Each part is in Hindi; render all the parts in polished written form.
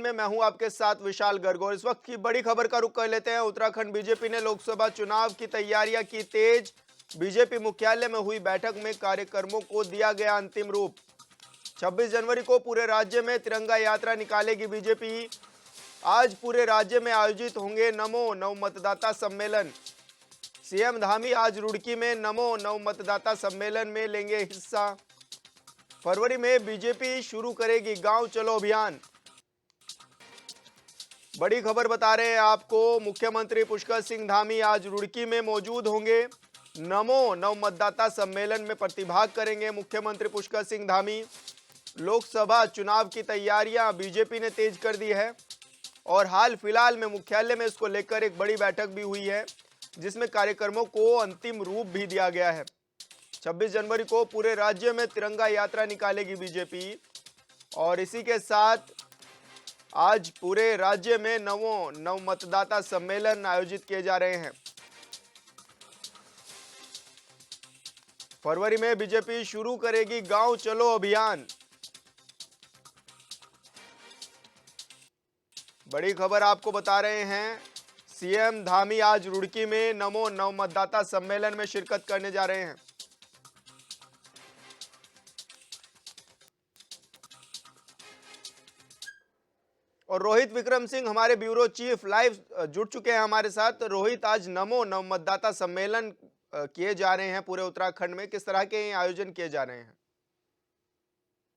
में मैं हूं आपके साथ विशाल गर्ग और इस वक्त की बड़ी खबर का रुख कर लेते हैं। उत्तराखंड बीजेपी ने लोकसभा चुनाव की तैयारियां की तेज। बीजेपी मुख्यालय में हुई बैठक में कार्यक्रमों को दिया गया अंतिम रूप। 26 जनवरी को पूरे राज्य में तिरंगा यात्रा निकालेगी बीजेपी। आज पूरे राज्य में आयोजित होंगे नमो नव मतदाता सम्मेलन। सीएम धामी आज रुड़की में नमो नव मतदाता सम्मेलन में लेंगे हिस्सा। फरवरी में बीजेपी शुरू करेगी गांव चलो अभियान। बड़ी खबर बता रहे हैं आपको, मुख्यमंत्री पुष्कर सिंह धामी आज रुड़की में मौजूद होंगे। नमो नव मतदाता सम्मेलन में प्रतिभाग करेंगे मुख्यमंत्री पुष्कर सिंह धामी। लोकसभा चुनाव की तैयारियां बीजेपी ने तेज कर दी है और हाल फिलहाल में मुख्यालय में इसको लेकर एक बड़ी बैठक भी हुई है जिसमें कार्यक्रमों को अंतिम रूप भी दिया गया है। 26 जनवरी को पूरे राज्य में तिरंगा यात्रा निकालेगी बीजेपी और इसी के साथ आज पूरे राज्य में नवो नव मतदाता सम्मेलन आयोजित किए जा रहे हैं। फरवरी में बीजेपी शुरू करेगी गांव चलो अभियान। बड़ी खबर आपको बता रहे हैं, सीएम धामी आज रुड़की में नमो नव मतदाता सम्मेलन में शिरकत करने जा रहे हैं। और रोहित विक्रम सिंह हमारे ब्यूरो चीफ लाइव जुड़ चुके हैं हमारे साथ। रोहित, आज नमो नव मतदाता सम्मेलन किए जा रहे हैं पूरे उत्तराखंड में, किस तरह के आयोजन किए जा रहे हैं?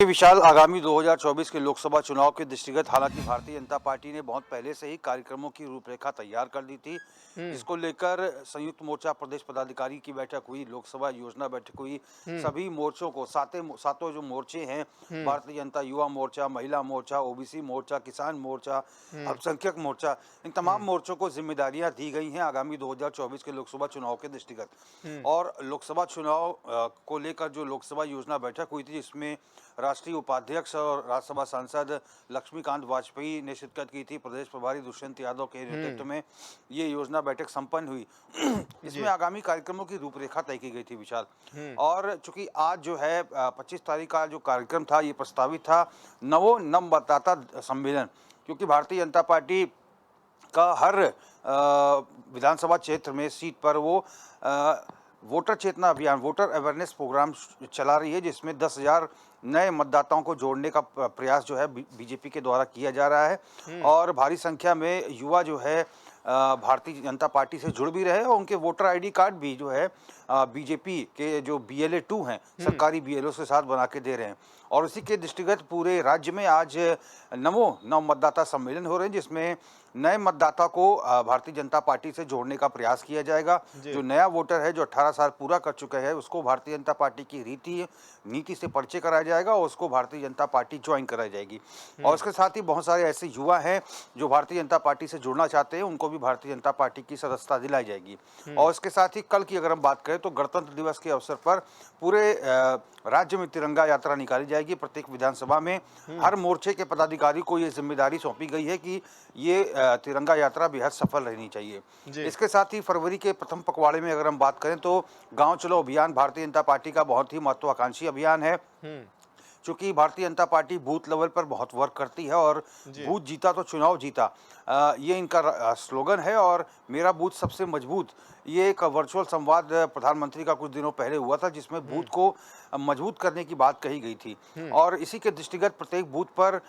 विशाल, आगामी 2024 के लोकसभा चुनाव के दृष्टिगत हालांकि भारतीय जनता पार्टी ने बहुत पहले से ही कार्यक्रमों की रूपरेखा तैयार कर दी थी। इसको लेकर संयुक्त मोर्चा प्रदेश पदाधिकारी की बैठक हुई, लोकसभा योजना बैठक हुई। सभी मोर्चों को सातों जो मोर्चे हैं, भारतीय जनता युवा मोर्चा, महिला मोर्चा, ओबीसी मोर्चा, किसान मोर्चा, अल्पसंख्यक मोर्चा, इन तमाम मोर्चों को जिम्मेदारियां दी गई हैं आगामी 2024 के लोकसभा चुनाव के दृष्टिगत। और लोकसभा चुनाव को लेकर जो लोकसभा योजना बैठक हुई थी, जिसमें राष्ट्रीय उपाध्यक्ष और राज्यसभा सांसद लक्ष्मीकांत वाजपेयी ने शिरकत की थी। प्रदेश प्रभारी दुष्यंत यादव के नेतृत्व में ये योजना बैठक संपन्न हुई। इसमें आगामी कार्यक्रमों की रूपरेखा तय की गई थी विशाल। और चूंकि आज जो है 25 तारीख का जो कार्यक्रम था, ये प्रस्तावित था नवो नव मतदाता सम्मेलन, क्योंकि भारतीय जनता पार्टी का हर विधानसभा क्षेत्र में सीट पर वो वोटर चेतना अभियान, वोटर अवेयरनेस प्रोग्राम चला रही है, जिसमें 10,000 नए मतदाताओं को जोड़ने का प्रयास जो है बीजेपी के द्वारा किया जा रहा है। और भारी संख्या में युवा जो है भारतीय जनता पार्टी से जुड़ भी रहे और उनके वोटर आईडी कार्ड भी जो है बीजेपी के जो BLA 2 हैं, सरकारी BLO के साथ बना के दे रहे हैं। और इसी के दृष्टिगत पूरे राज्य में आज नमो नव मतदाता सम्मेलन हो रहे हैं, जिसमें नए मतदाता को भारतीय जनता पार्टी से जोड़ने का प्रयास किया जाएगा। जो नया वोटर है, जो 18 साल पूरा कर चुका है, उसको भारतीय जनता पार्टी की रीति नीति से परिचय कराया जाएगा और उसको भारतीय जनता पार्टी ज्वाइन कराई जाएगी। और इसके साथ ही बहुत सारे ऐसे युवा हैं जो भारतीय जनता पार्टी से जुड़ना चाहते हैं, उनको भी भारतीय जनता पार्टी की सदस्यता दिलाई जाएगी। और इसके साथ ही कल की अगर हम बात करें तो गणतंत्र दिवस के अवसर पर पूरे राज्य में तिरंगा यात्रा निकाली जाएगी। प्रत्येक विधानसभा में हर मोर्चे के पदाधिकारी को ये जिम्मेदारी सौंपी गई है कि ये तिरंगा यात्रा बेहद सफल रहनी चाहिए। इसके साथ ही फरवरी के प्रथम पखवाड़े में अगर हम बात करें तो गांव चलो अभियान भारतीय जनता पार्टी का बहुत ही महत्वाकांक्षी अभियान है। चूंकि Bharatiya Janata party booth level पर बहुत वर्क करती है और बूथ जीता तो चुनाव जीता, ये इनका स्लोगन है। और मेरा बूथ सबसे मजबूत, ये एक वर्चुअल संवाद प्रधानमंत्री का कुछ दिनों पहले हुआ था, जिसमें बूथ को मजबूत करने की बात कही गई थी। और इसी के दृष्टिगत प्रत्येक बूथ पर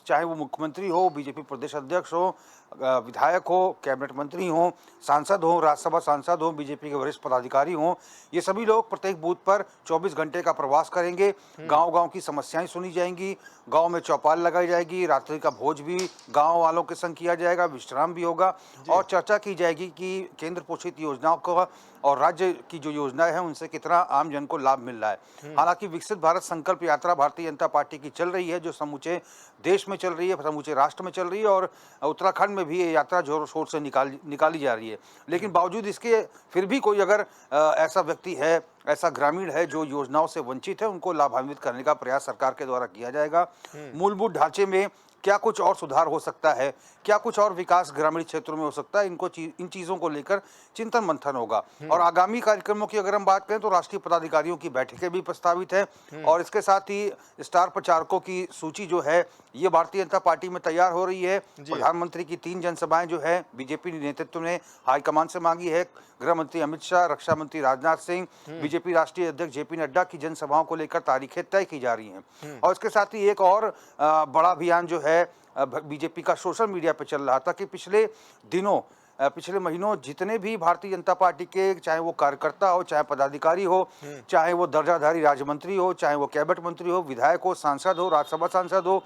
चाहे वो मुख्यमंत्री हो, बीजेपी प्रदेश अध्यक्ष हो, विधायक हो, कैबिनेट मंत्री हो, सांसद हो, राज्यसभा सांसद हो, बीजेपी के वरिष्ठ पदाधिकारी हो, ये सभी लोग प्रत्येक बूथ पर 24 घंटे का प्रवास करेंगे। गांव-गांव की समस्याएं सुनी जाएंगी, गांव में चौपाल लगाई जाएगी, रात्रि का भोज भी गांव वालों के संग किया जाएगा, विश्राम भी होगा और चर्चा की जाएगी कि केंद्र पोषित योजनाओं को और राज्य की जो योजनाएं हैं उनसे कितना आम जन को लाभ मिल रहा है। हालांकि विकसित भारत संकल्प यात्रा भारतीय जनता पार्टी की चल रही है, जो समूचे देश में चल रही है, समूचे राष्ट्र में चल रही है और उत्तराखंड में भी ये यात्रा जोर शोर से निकाली जा रही है। लेकिन बावजूद इसके फिर भी कोई अगर ऐसा व्यक्ति है, ऐसा ग्रामीण है जो योजनाओं से वंचित है, उनको लाभान्वित करने का प्रयास सरकार के द्वारा किया जाएगा। मूलभूत ढांचे में क्या कुछ और सुधार हो सकता है, क्या कुछ और विकास ग्रामीण क्षेत्रों में हो सकता है, इन चीज़ों को लेकर चिंतन मंथन होगा। और आगामी कार्यक्रमों की अगर हम बात करें तो राष्ट्रीय पदाधिकारियों की बैठकें भी प्रस्तावित है और इसके साथ ही स्टार प्रचारकों की सूची जो है ये भारतीय जनता पार्टी में तैयार हो रही है। प्रधानमंत्री की 3 जनसभाएं जो है बीजेपी नेतृत्व ने हाईकमान से मांगी है। गृह मंत्री अमित शाह, रक्षा मंत्री राजनाथ सिंह, बीजेपी राष्ट्रीय अध्यक्ष जेपी नड्डा की जनसभाओं को लेकर तारीखें तय की जा रही हैं। और इसके साथ ही एक और बड़ा अभियान जो है बीजेपी का सोशल मीडिया पे चल रहा था कि पिछले महीनों जितने भी भारतीय जनता पार्टी के, चाहे वो कार्यकर्ता हो, चाहे पदाधिकारी हो, चाहे वो दर्जाधारी राज्य मंत्री हो, चाहे वो कैबिनेट मंत्री हो, विधायक हो, सांसद हो, राज्यसभा सांसद हो,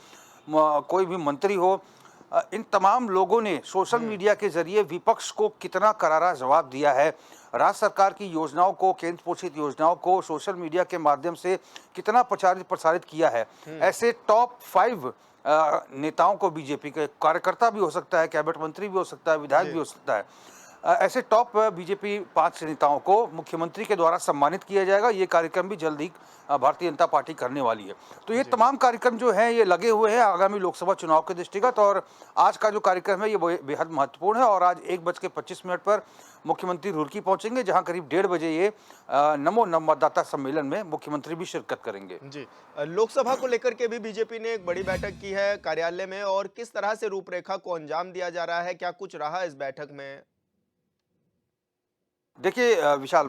कोई भी मंत्री हो, इन तमाम लोगों ने सोशल मीडिया के जरिए विपक्ष को कितना करारा जवाब दिया है। राज्य सरकार की योजनाओं को, केंद्र पोषित योजनाओं को सोशल मीडिया के माध्यम से कितना प्रसारित किया है। ऐसे टॉप 5 नेताओं को, बीजेपी के कार्यकर्ता भी हो सकता है, कैबिनेट मंत्री भी हो सकता है, विधायक भी हो सकता है, ऐसे टॉप बीजेपी 5 नेताओं को मुख्यमंत्री के द्वारा सम्मानित किया जाएगा। ये कार्यक्रम भी जल्द ही भारतीय जनता पार्टी करने वाली है। तो ये तमाम कार्यक्रम जो हैं ये लगे हुए हैं आगामी लोकसभा चुनाव के दृष्टिगत। और आज का जो कार्यक्रम है ये बेहद महत्वपूर्ण है। और आज 1:25 पर मुख्यमंत्री रुड़की पहुंचेंगे, जहां करीब 1:30 बजे ये नमो मतदाता सम्मेलन में मुख्यमंत्री भी शिरकत करेंगे। जी, लोकसभा को लेकर के भी बीजेपी ने एक बड़ी बैठक की है कार्यालय में, और किस तरह से रूपरेखा को अंजाम दिया जा रहा है, क्या कुछ रहा इस बैठक में? देखिए विशाल,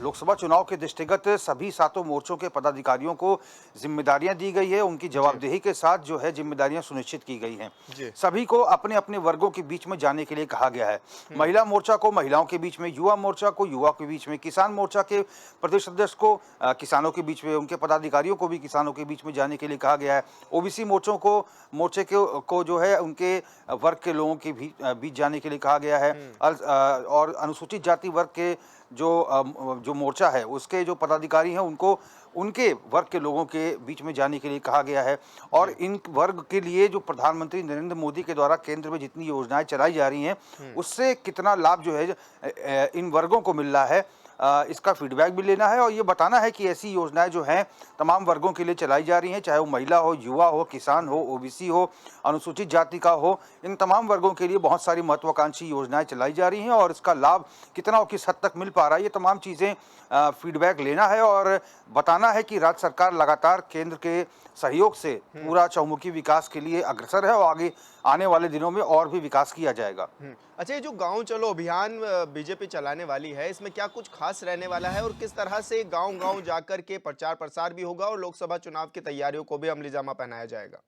लोकसभा चुनाव के दृष्टिगत सभी 7 मोर्चों के पदाधिकारियों को जिम्मेदारियां दी गई है। उनकी जवाबदेही के साथ जो है जिम्मेदारियां सुनिश्चित की गई हैं। सभी को अपने अपने वर्गों के बीच में जाने के लिए कहा गया है। महिला मोर्चा को महिलाओं के बीच में, युवा मोर्चा को युवा के बीच में, किसान मोर्चा के प्रदेश अध्यक्ष को किसानों के बीच में, उनके पदाधिकारियों को भी किसानों के बीच में जाने के लिए कहा गया है। ओबीसी मोर्चे को जो है उनके वर्ग के लोगों के बीच जाने के लिए कहा गया है। और अनुसूचित जाति वर्ग के जो मोर्चा है उसके जो पदाधिकारी हैं उनको उनके वर्ग के लोगों के बीच में जाने के लिए कहा गया है। और इन वर्ग के लिए जो प्रधानमंत्री नरेंद्र मोदी के द्वारा केंद्र में जितनी योजनाएं चलाई जा रही हैं उससे कितना लाभ जो है इन वर्गों को मिल रहा है, इसका फीडबैक भी लेना है। और ये बताना है कि ऐसी योजनाएं जो हैं तमाम वर्गों के लिए चलाई जा रही हैं, चाहे वो महिला हो, युवा हो, किसान हो, ओबीसी हो, अनुसूचित जाति का हो, इन तमाम वर्गों के लिए बहुत सारी महत्वाकांक्षी योजनाएं चलाई जा रही हैं। और इसका लाभ कितना और किस हद तक मिल पा रहा है, ये तमाम चीज़ें फीडबैक लेना है और बताना है कि राज्य सरकार लगातार केंद्र के सहयोग से पूरा चहुमुखी विकास के लिए अग्रसर है और आगे आने वाले दिनों में और भी विकास किया जाएगा। अच्छा, ये जो गांव चलो अभियान बीजेपी चलाने वाली है, इसमें क्या कुछ खास रहने वाला है और किस तरह से गांव-गांव जाकर के प्रचार प्रसार भी होगा और लोकसभा चुनाव की तैयारियों को भी अमली जामा पहनाया जाएगा?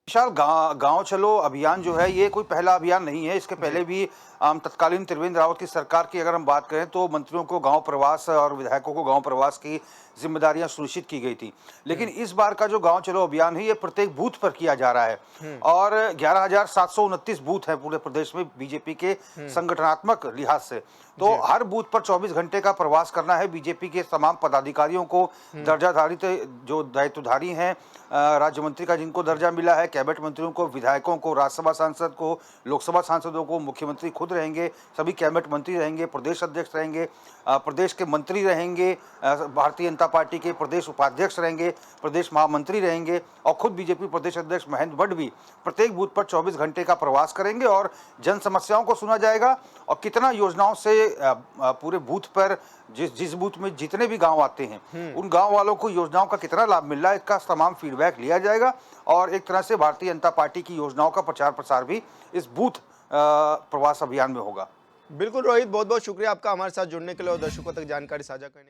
विशाल, गांव चलो अभियान जो है ये कोई पहला अभियान नहीं है। इसके पहले भी तत्कालीन त्रिवेंद्र रावत की सरकार की अगर हम बात करें तो मंत्रियों को गांव प्रवास और विधायकों को गांव प्रवास की जिम्मेदारियां सुनिश्चित की गई थी। लेकिन इस बार का जो गांव चलो अभियान है ये प्रत्येक बूथ पर किया जा रहा है और 11,729 बूथ है पूरे प्रदेश में बीजेपी के संगठनात्मक लिहाज से। तो हर बूथ पर 24 घंटे का प्रवास करना है। बीजेपी के तमाम पदाधिकारियों को, दर्जाधारी जो दायित्वधारी हैं, राज्य मंत्री का जिनको दर्जा मिला है, कैबिनेट मंत्रियों को, विधायकों को, राज्यसभा सांसद को, लोकसभा सांसदों को, मुख्यमंत्री खुद रहेंगे, सभी कैबिनेट मंत्री रहेंगे, प्रदेश अध्यक्ष रहेंगे, प्रदेश के मंत्री रहेंगे, भारतीय जनता पार्टी के प्रदेश उपाध्यक्ष रहेंगे, प्रदेश महामंत्री रहेंगे और खुद बीजेपी प्रदेश अध्यक्ष महेंद्र भट्ट भी प्रत्येक बूथ पर 24 घंटे का प्रवास करेंगे और जन समस्याओं को सुना जाएगा और कितना योजनाओं से पूरे बूथ पर जिस बूथ में जितने भी गांव आते हैं उन गांव वालों को योजनाओं का कितना लाभ मिल रहा है, इसका तमाम फीडबैक लिया जाएगा। और एक तरह से भारतीय जनता पार्टी की योजनाओं का प्रचार प्रसार भी इस बूथ प्रवास अभियान में होगा। बिल्कुल रोहित, बहुत बहुत शुक्रिया आपका हमारे साथ जुड़ने के लिए और दर्शकों तक जानकारी साझा करने के लिए।